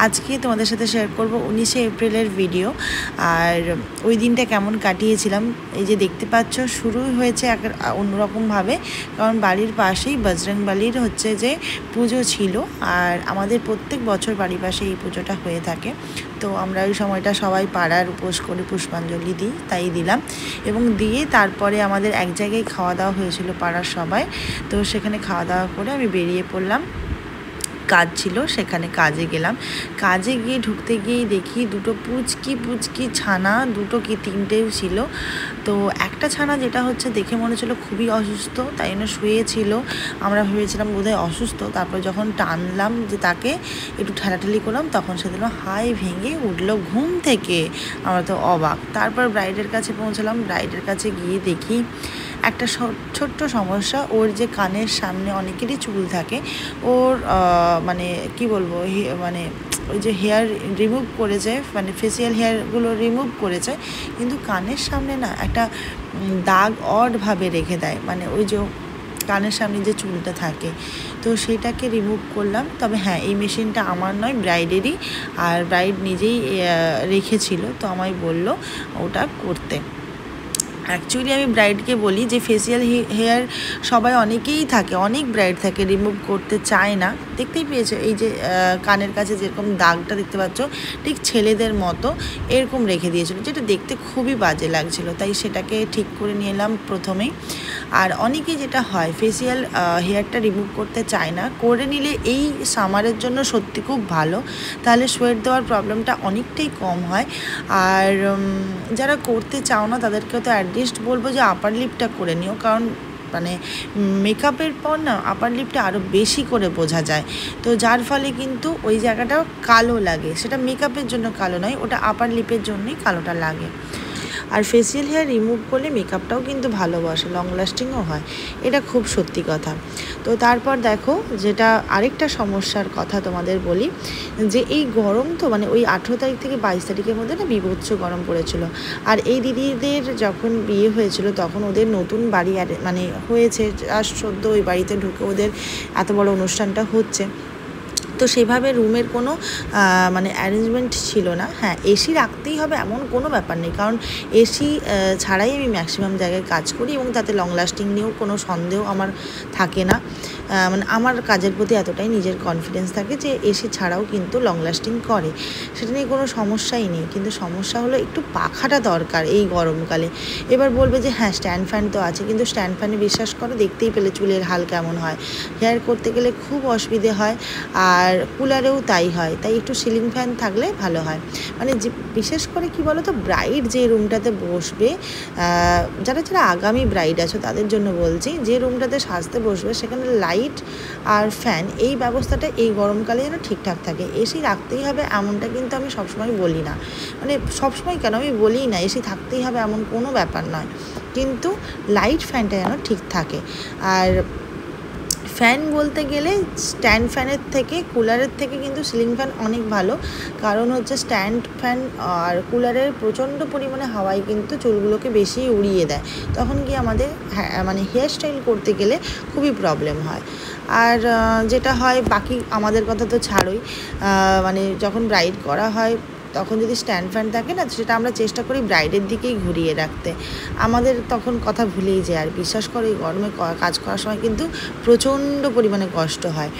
আজকে তোমাদের সাথে শেয়ার করব 19শে এপ্রিলের ভিডিও। আর ওই দিনটা কেমন কাটিয়েছিলাম। এই যে দেখতে পাচ্ছ শুরু হয়েছে এক অন্যরকমভাবে, কারণ বাড়ির পাশেই বজরংবলীর হচ্ছে যে পুজো ছিল। আর আমাদের প্রত্যেক বছর বাড়ির পাশে এই পুজোটা হয়ে থাকে। তো আমরা ওই সময়টা সবাই পাড়ার উপোস করে পুষ্পাঞ্জলি দিই, তাই দিলাম। এবং দিয়ে তারপরে আমাদের এক জায়গায় খাওয়া দাওয়া হয়েছিল পাড়ার সবাই। তো সেখানে খাওয়া দাওয়া করে আমি বেরিয়ে পড়লাম, কাজ ছিল সেখানে কাজে গেলাম। কাজে গিয়ে ঢুকতে গিয়েই দেখি দুটো পুচকি ছানা, দুটো কি তিনটেও ছিল। তো একটা ছানা যেটা হচ্ছে দেখে মনে হচ্ছিলো খুবই অসুস্থ, তাই জন্য শুয়েছিল। আমরা ভেবেছিলাম বোধহয় অসুস্থ। তারপর যখন টানলাম যে তাকে একটু ঠেলাঠেলি করলাম, তখন সে দিল হাই ভেঙে উঠলো ঘুম থেকে। আমরা তো অবাক। তারপর ব্রাইডের কাছে পৌঁছলাম। ব্রাইডের কাছে গিয়ে দেখি একটা ছোট্ট সমস্যা। ওর যে কানের সামনে অনেকেরই চুল থাকে, ওর মানে কি বলবো, মানে ওই যে হেয়ার রিমুভ করেছে, মানে ফেসিয়াল হেয়ারগুলো রিমুভ করেছে, কিন্তু কানের সামনে না একটা দাগ অডভাবে রেখে দেয়, মানে ওই যে কানের সামনে যে চুলটা থাকে। তো সেটাকে রিমুভ করলাম। তবে হ্যাঁ, এই মেশিনটা আমার নয়, ব্রাইডেরই। আর ব্রাইড নিজেই রেখেছিল, তো আমায় বললো ওটা করতে। অ্যাকচুয়ালি আমি ব্রাইডকে বলি যে ফেসিয়াল হেয়ার সবাই অনেকেই থাকে, অনেক ব্রাইড থাকে, রিমুভ করতে চায় না। দেখতেই পেয়েছো এই যে কানের কাছে যেরকম দাগটা দেখতে পাচ্ছ, ঠিক ছেলেদের মতো এরকম রেখে দিয়েছিল, যেটা দেখতে খুবই বাজে লাগছিল। তাই সেটাকে ঠিক করে নিয়ে এলাম প্রথমেই। আর অনেকে যেটা হয়, ফেসিয়াল হেয়ারটা রিমুভ করতে চায় না, করে নিলে এই সামারের জন্য সত্যি খুব ভালো। তাহলে সোয়েট দেওয়ার প্রবলেমটা অনেকটাই কম হয়। আর যারা করতে চাও না তাদেরকেও তো অ্যাটলিস্ট বলবো যে আপার লিপটা করে নিও, কারণ মানে মেকআপের পর না আপার লিপটা আরও বেশি করে বোঝা যায়। তো যার ফলে কিন্তু ওই জায়গাটাও কালো লাগে। সেটা মেকআপের জন্য কালো নয়, ওটা আপার লিপের জন্যই কালোটা লাগে। আর ফেসিয়াল হেয়ার রিমুভ করলে মেকআপটাও কিন্তু ভালোবাসে, লং লাস্টিংও হয়, এটা খুব সত্যি কথা। তো তারপর দেখো, যেটা আরেকটা সমস্যার কথা তোমাদের বলি, যে এই গরম তো মানে ওই 18 তারিখ থেকে 22 তারিখের মধ্যে না বিভৎস গরম পড়েছিল। আর এই দিদিদের যখন বিয়ে হয়েছিল তখন ওদের নতুন বাড়ি মানে হয়েছে, আর সদ্য ওই বাড়িতে ঢুকে ওদের এত বড় অনুষ্ঠানটা হচ্ছে। তো সেভাবে রুমের কোনো মানে অ্যারেঞ্জমেন্ট ছিল না। হ্যাঁ, এসি রাখতেই হবে এমন কোনো ব্যাপার নেই, কারণ এসি ছাড়াই আমি ম্যাক্সিমাম জায়গায় কাজ করি, এবং তাতে লং লাস্টিং নিয়েও কোনো সন্দেহ আমার থাকে না। মানে আমার কাজের প্রতি এতটাই নিজের কনফিডেন্স থাকে যে এসি ছাড়াও কিন্তু লং লাস্টিং করে, সেটা নিয়ে কোনো সমস্যাই নেই। কিন্তু সমস্যা হলো একটু পাখাটা দরকার এই গরমকালে। এবার বলবে যে হ্যাঁ স্ট্যান্ড ফ্যান তো আছে, কিন্তু স্ট্যান্ড ফ্যানে বিশ্বাস করে দেখতেই পেলে চুলের হাল কেমন হয়, হেয়ার করতে গেলে খুব অসুবিধে হয়। আর কুলারেও তাই হয়, তাই একটু সিলিং ফ্যান থাকলে ভালো হয়। মানে যে বিশেষ করে কি বলো তো, ব্রাইড যে রুমটাতে বসবে, যারা আগামী ব্রাইড আছো তাদের জন্য বলছি, যে রুমটাতে সাজতে বসবে সেখানে লাইট আর ফ্যান এই ব্যবস্থাটা এই গরমকালে যেন ঠিকঠাক থাকে। এসি রাখতেই হবে এমনটা কিন্তু আমি সবসময় বলি না, মানে সবসময় কেন আমি বলি না এসি থাকতেই হবে এমন কোনো ব্যাপার নয়, কিন্তু লাইট ফ্যানটা যেন ঠিক থাকে। আর ফ্যান বলতে গেলে স্ট্যান্ড ফ্যানের থেকে, কুলারের থেকে কিন্তু সিলিং ফ্যান অনেক ভালো। কারণ হচ্ছে স্ট্যান্ড ফ্যান আর কুলারের প্রচণ্ড পরিমাণে হাওয়ায় কিন্তু চুলগুলোকে বেশি উড়িয়ে দেয়, তখন কি আমাদের মানে হেয়ার স্টাইল করতে গেলে খুবই প্রবলেম হয়। আর যেটা হয় বাকি আমাদের কথা তো ছাড়োই, মানে যখন ব্রাইড করা হয় তখন যদি স্ট্যান্ড ফ্যান থাকে না, সেটা আমরা চেষ্টা করি ব্রাইডের দিকেই ঘুরিয়ে রাখতে। আমাদের তখন কথা ভুলেই যায়। আর বিশ্বাস করে এই গরমে কাজ করার সময় কিন্তু প্রচণ্ড পরিমাণে কষ্ট হয়।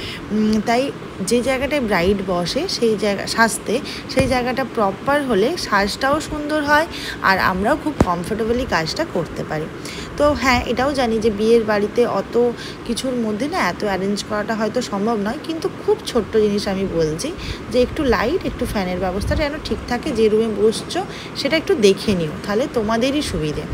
তাই যে জায়গাটায় ব্রাইড বসে সেই জায়গা সাজতে, সেই জায়গাটা প্রপার হলে সাজটাও সুন্দর হয়, আর আমরাও খুব কমফোর্টেবলি কাজটা করতে পারি। তো হ্যাঁ, এটাও জানি যে বিয়ের বাড়িতে অত কিছুর মধ্যে না এত অ্যারেঞ্জ করাটা হয়তো সম্ভব নয়, কিন্তু খুব ছোট্ট জিনিস আমি বলছি, যে একটু লাইট, একটু ফ্যানের ব্যবস্থাটা যেন ঠিক থাকে। যে রুমে বসছো সেটা একটু দেখে নিও, তাহলে তোমাদেরই সুবিধে।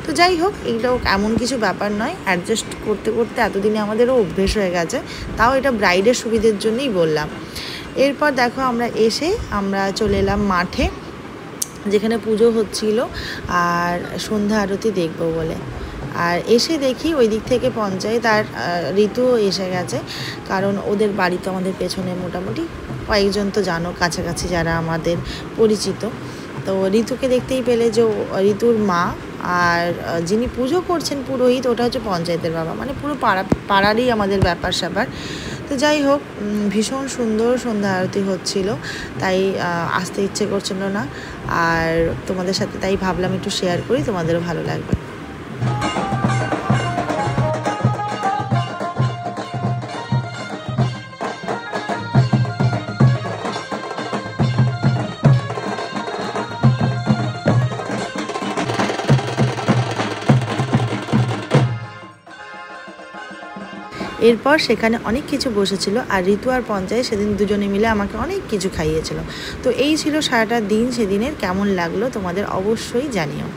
তো যাই হোক, এগুলো এমন কিছু ব্যাপার নয়, অ্যাডজাস্ট করতে করতে এতদিনে আমাদেরও অভ্যেস হয়ে গেছে। তাও এটা ব্রাইডের সুবিধের জন্যই বললাম। এরপর দেখো আমরা চলে এলাম মাঠে, যেখানে পুজো হচ্ছিল আর সন্ধ্যা আরতি দেখবো বলে। আর এসে দেখি ওই দিক থেকে পঞ্চায়েত আর ঋতুও এসে গেছে, কারণ ওদের বাড়ি তো আমাদের পেছনে মোটামুটি কয়েকজন তো জানো কাছাকাছি যারা আমাদের পরিচিত। তো ঋতুকে দেখতেই পেলে যে ঋতুর মা, আর যিনি পুজো করছেন পুরোহিত, ওটা হচ্ছে পঞ্চায়েতের বাবা, মানে পুরো পাড়ারই আমাদের ব্যাপার স্যাপার। তো যাই হোক, ভীষণ সুন্দর সন্ধ্যা আরতি হচ্ছিল, তাই আসতে ইচ্ছে করছিল না। আর তোমাদের সাথে তাই ভাবলাম একটু শেয়ার করি, তোমাদেরও ভালো লাগবে। এরপর সেখানে অনেক কিছু বসেছিল, আর ঋতু আর পঞ্চায়েত সেদিন দুজনে মিলে আমাকে অনেক কিছু খাইয়েছিল। তো এই ছিল সারাটা দিন, সেদিনের কেমন লাগলো তোমাদের অবশ্যই জানিও।